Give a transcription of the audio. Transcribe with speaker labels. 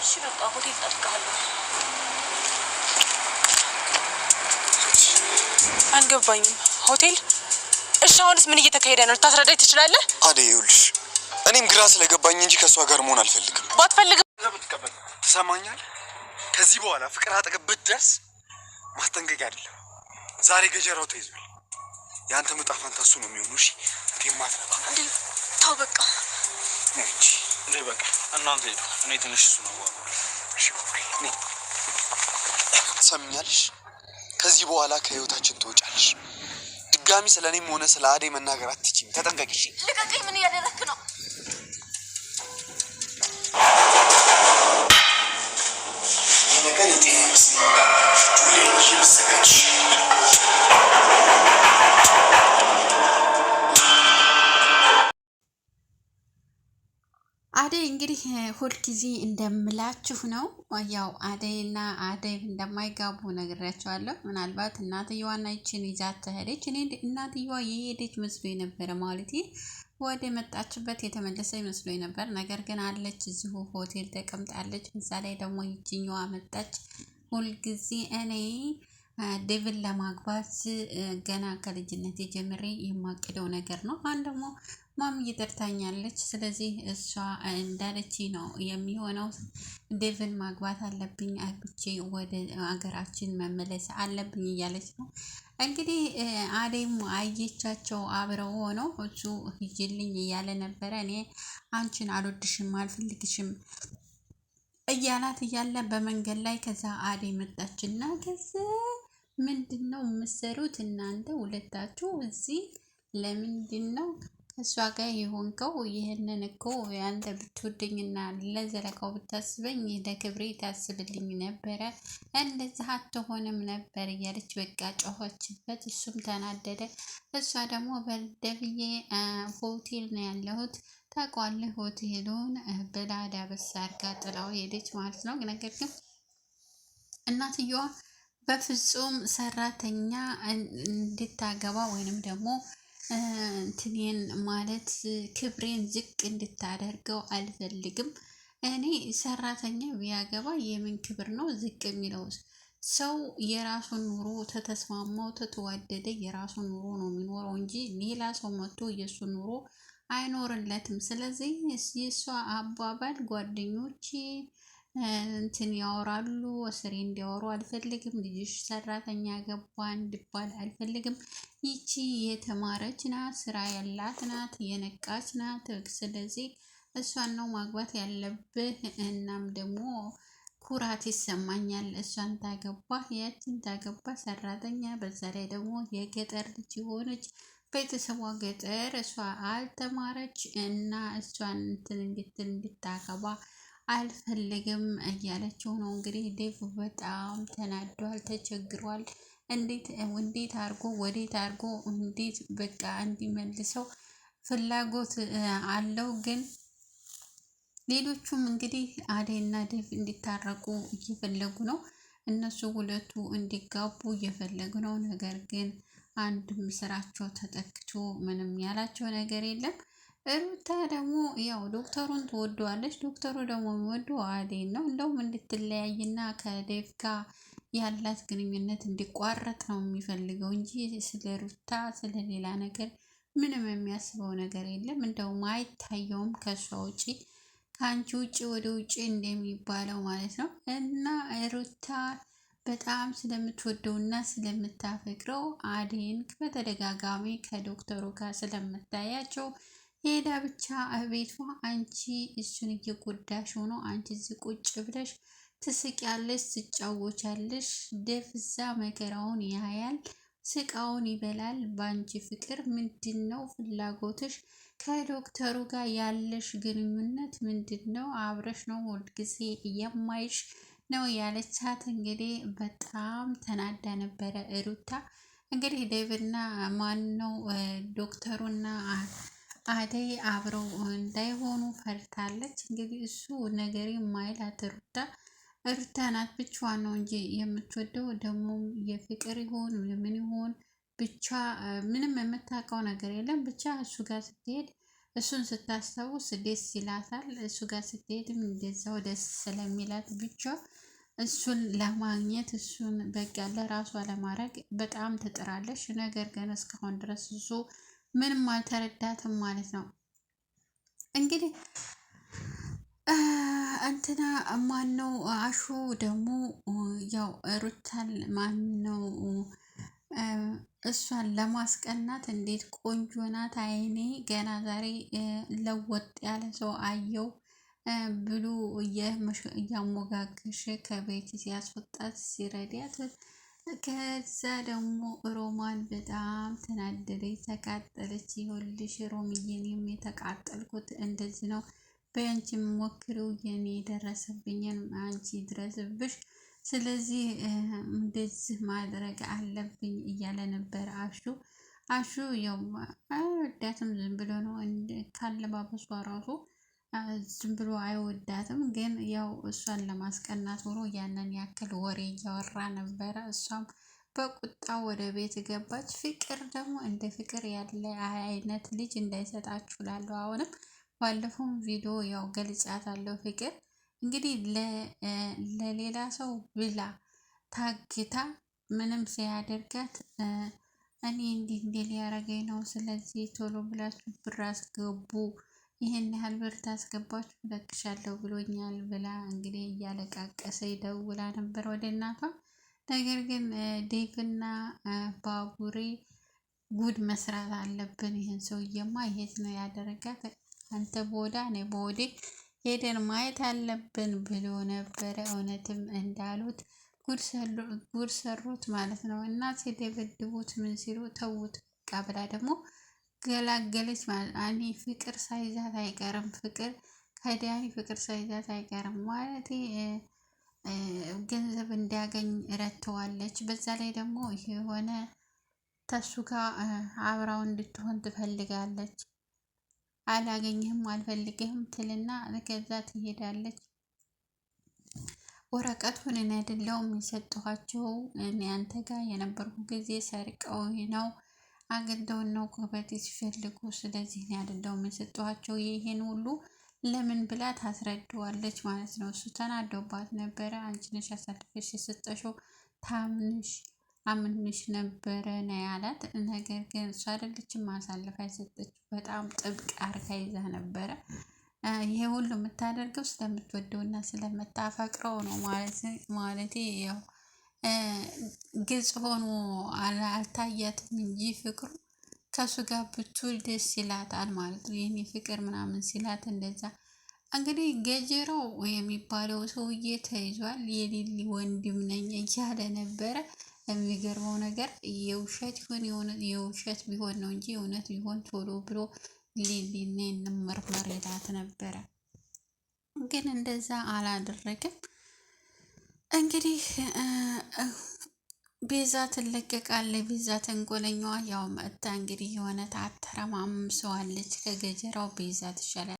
Speaker 1: እሺ በቃ ሆቴል ጠብቃለሁ። አልገባኝም። ሆቴል? እሺ አሁንስ ምን እየተካሄደ ነው? ልታስረዳኝ ትችላለህ?
Speaker 2: አደይ ይኸውልሽ፣ እኔም ግራ ስለገባኝ እንጂ ከሷ ጋር መሆን አልፈልግም።
Speaker 1: ባትፈልግም
Speaker 2: ተቀበል። ትሰማኛለህ? ከዚህ በኋላ ፍቅር አጠገብ ብትደርስ ማስጠንቀቂያ አይደለም። ዛሬ ገጀራው ተይዟል። ያንተ ዕጣ ፈንታ እሱ ነው የሚሆነው። እሺ እንደማትረባ
Speaker 1: እንዴ ተው በቃ
Speaker 2: ነጭ እንዴ በቃ እናንተ ሄዱ። እኔ ትንሽ እሱ ነው ዋው። እሺ ነኝ። ትሰምኛለሽ? ከዚህ በኋላ ከህይወታችን ትወጫለሽ። ድጋሚ ስለኔም ሆነ ስለ አደይ መናገር አትችይም። ተጠንቀቂ። እሺ
Speaker 1: ልቀቀኝ። ምን እያደረክ ነው?
Speaker 2: ነገር ይጤንስ ዱሌ ይመስገች
Speaker 3: አደይ እንግዲህ ሁልጊዜ እንደምላችሁ ነው። ያው አደይና አደይ እንደማይጋቡ ነግሬያቸዋለሁ። ምናልባት እናትየዋና ይችን ይዛት ተሄደች። እኔ እናትየዋ የሄደች መስሎኝ ነበረ፣ ማለት ወደ መጣችበት የተመለሰ መስሎኝ ነበር። ነገር ግን አለች፣ እዚሁ ሆቴል ተቀምጣለች። በዛ ላይ ደግሞ ይችኛዋ መጣች። ሁልጊዜ እኔ ዴቭን ለማግባት ገና ከልጅነት ጀምሬ የማቅደው ነገር ነው። አሁን ደግሞ ማም እየጠርታኛለች። ስለዚህ እሷ እንዳለች ነው የሚሆነው። ዴቭን ማግባት አለብኝ፣ አግብቼ ወደ ሀገራችን መመለስ አለብኝ እያለች ነው እንግዲህ። አደይም አየቻቸው አብረው ሆነው እሱ ሂጂልኝ እያለ ነበረ። እኔ አንቺን አልወድሽም አልፈልግሽም እያላት እያለ በመንገድ ላይ ከዛ አደይ መጣችና ከዛ ምንድን ነው የምትሰሩት እናንተ ሁለታችሁ እዚህ? ለምንድን ነው ከእሷ ጋር የሆንከው? ይህንን እኮ አንተ ብትወደኝና ለዘለቃው ብታስበኝ ለክብሬ ታስብልኝ ነበረ፣ እንደዚህ አትሆንም ነበር እያለች በቃ ጮኸችበት። እሱም ተናደደ። እሷ ደግሞ በደብዬ ሆቴል ነው ያለሁት ታውቃለህ ሆቴሉን ብላ ዳበሳ አድርጋ ጥላው ሄደች ማለት ነው። ነገር ግን እናትየዋ በፍጹም ሰራተኛ እንድታገባ ወይንም ደግሞ እንትኔን ማለት ክብሬን ዝቅ እንድታደርገው አልፈልግም። እኔ ሰራተኛ ቢያገባ የምን ክብር ነው ዝቅ የሚለው? ሰው የራሱን ኑሮ ተተስማማው ተተዋደደ የራሱን ኑሮ ነው የሚኖረው እንጂ ሌላ ሰው መጥቶ የእሱን ኑሮ አይኖርለትም። ስለዚህ የእሷ አባባል ጓደኞቼ እንትን ያወራሉ፣ ስሬ እንዲያወሩ አልፈልግም። ልጅሽ ሰራተኛ ገባ እንድባል አልፈልግም። ይቺ የተማረች ናት፣ ስራ ያላት ናት፣ የነቃች ናት። ስለዚህ እሷን ነው ማግባት ያለብህ። እናም ደግሞ ኩራት ይሰማኛል። እሷን ታገባ፣ ያችን ታገባ ሰራተኛ፣ በዛ ላይ ደግሞ የገጠር ልጅ የሆነች ቤተሰቧ ገጠር፣ እሷ አልተማረች እና እሷን እንትን እንድታገባ አልፈልግም እያለችው ነው እንግዲህ። ዴቭ በጣም ተናዷል፣ ተቸግሯል። እንዴት አድርጎ ወዴት አድርጎ እንዴት በቃ እንዲመልሰው ፍላጎት አለው። ግን ሌሎቹም እንግዲህ አደይና ዴቭ እንዲታረቁ እየፈለጉ ነው። እነሱ ሁለቱ እንዲጋቡ እየፈለጉ ነው። ነገር ግን አንድም ስራቸው ተጠክቶ ምንም ያላቸው ነገር የለም። ሩታ ደግሞ ያው ዶክተሩን ትወደዋለች። ዶክተሩ ደግሞ የሚወደው አደይን ነው። እንደውም እንድትለያይና ከዴቭ ጋር ያላት ግንኙነት እንዲቋረጥ ነው የሚፈልገው እንጂ ስለ ሩታ ስለ ሌላ ነገር ምንም የሚያስበው ነገር የለም። እንደውም አይታየውም ከሷ ውጪ፣ ከአንቺ ውጪ ወደ ውጪ እንደሚባለው ማለት ነው። እና ሩታ በጣም ስለምትወደውና ስለምታፈቅረው አደይን በተደጋጋሚ ከዶክተሩ ጋር ስለምታያቸው ሄዳ ብቻ ቤቷ አንቺ እሱን እየጎዳሽ ሆኖ አንቺ እዚህ ቁጭ ብለሽ ትስቂያለሽ፣ ትጫወቻለሽ። ዴቭ እዛ መከራውን ያያል፣ ስቃውን ይበላል። በአንቺ ፍቅር ምንድን ነው ፍላጎትሽ? ከዶክተሩ ጋር ያለሽ ግንኙነት ምንድን ነው? አብረሽ ነው ሁልጊዜ የማይሽ ነው ያለቻት። እንግዲህ በጣም ተናዳ ነበረ ሩታ። እንግዲህ ዴቭና ማን ነው ዶክተሩና አደይ አብረው እንዳይሆኑ ፈርታለች። እንግዲህ እሱ ነገር የማይላት ሩታ ናት። ብቻዋን ነው እንጂ የምትወደው ደግሞ የፍቅር ይሆን ምን ይሆን ብቻ ምንም የምታውቀው ነገር የለም። ብቻ እሱ ጋር ስትሄድ እሱን ስታስታውስ ደስ ይላታል። እሱ ጋር ስትሄድም እንደዛው ደስ ስለሚላት ብቻ እሱን ለማግኘት እሱን በቃ ለራሷ ለማድረግ በጣም ትጥራለች። ነገር ግን እስካሁን ድረስ እሱ ምንም አልተረዳትም ማለት ነው። እንግዲህ እንትና ማን ነው አሹ ደግሞ ያው ሩታን ማን ነው እሷን ለማስቀናት እንዴት ቆንጆ ናት፣ አይኔ ገና ዛሬ ለወጥ ያለ ሰው አየው ብሎ እያሞጋገሽ ከቤት ሲያስወጣት ሲረዳት፣ ከዛ ደግሞ ሮማን በጣም ተናደደች፣ ተቃጠለች። ይኸውልሽ ሮምዬን የተቃጠልኩት እንደዚህ ነው፣ በአንቺም ሞክሪው፣ የኔ የደረሰብኝን አንቺ ድረስብሽ፣ ስለዚህ እንደዚህ ማድረግ አለብኝ እያለ ነበር አሹ ያው አይወዳትም፣ ዝም ብሎ ነው ካለባበሷ ራሱ ዝም ብሎ አይወዳትም። ግን ያው እሷን ለማስቀናት ሆኖ ያንን ያክል ወሬ እያወራ ነበረ። እሷም በቁጣ ወደ ቤት ገባች። ፍቅር ደግሞ እንደ ፍቅር ያለ አይነት ልጅ እንዳይሰጣችሁ ላለሁ አሁንም ባለፈው ቪዲዮ ያው ገልጻታለሁ። ፍቅር እንግዲህ ለሌላ ሰው ብላ ታግታ ምንም ሲያደርጋት እኔ እንዲህ ሊያረገኝ ነው፣ ስለዚህ ቶሎ ብላችሁ ብር አስገቡ፣ ይህን ያህል ብር ታስገባችሁ እለቅሻለሁ ብሎኛል ብላ እንግዲህ እያለቃቀሰ ይደውላ ነበር ወደ እናቷ። ነገር ግን ዴቭና ባቡሬ ጉድ መስራት አለብን፣ ይህን ሰውዬማ የት ነው ያደረጋት፣ አንተ ቦዳ እኔ በወዴ ሄደን ማየት አለብን ብሎ ነበረ። እውነትም እንዳሉት ጉድ ሰሩት ማለት ነው። እና ሲደበድቡት ምን ሲሉ ተዉት በቃ ብላ ደግሞ ገላገለች ማለት እኔ ፍቅር ሳይዛት አይቀርም፣ ፍቅር ከዳኒ ፍቅር ሳይዛት አይቀርም ማለት ገንዘብ እንዲያገኝ ረድተዋለች። በዛ ላይ ደግሞ የሆነ ተሱ ጋር አብራው እንድትሆን ትፈልጋለች። አላገኝህም አልፈልግህም ትልና ከዛ ትሄዳለች። ወረቀቱን እኔ አይደለሁም የሰጠኋቸው፣ እኔ አንተ ጋር የነበርኩ ጊዜ ሰርቀው ነው አግኝተውን ነው ከቤት ሲፈልጉ፣ ስለዚህ እኔ አይደለሁም የሰጠኋቸው፣ ይሄን ሁሉ ለምን ብላ ታስረዳዋለች ማለት ነው። እሱ ተናዶባት ነበረ። አንቺ ነሽ አሳልፈሽ የሰጠሽው አምንሽ ነበረ ነው ያላት። ነገር ግን እሷ አይደለችም አሳልፋ የሰጠችው፣ በጣም ጥብቅ አርጋ ይዛ ነበረ። ይሄ ሁሉ የምታደርገው ስለምትወደው እና ስለምታፈቅረው ነው ማለት ያው ግልጽ ሆኖ አልታያትም እንጂ ፍቅሩ ከሱ ጋር ብትውል ደስ ይላታል ማለት ነው። የኔ ፍቅር ምናምን ሲላት እንደዛ እንግዲህ ገጀራው የሚባለው ሰውዬ ተይዟል። የሊሊ ወንድም ነኝ እያለ ነበረ። የሚገርመው ነገር የውሸት ቢሆን ነው እንጂ እውነት ቢሆን ቶሎ ብሎ ሊሊን እንመርመር ይላት ነበረ። ግን እንደዛ አላደረግም። እንግዲህ ቤዛ ትለቀቃለች። ቤዛ ተንኮለኛዋ ያው መጥታ እንግዲህ የሆነ ታተረማምሰዋለች ከገጀራው። ቤዛ ትሻላለች።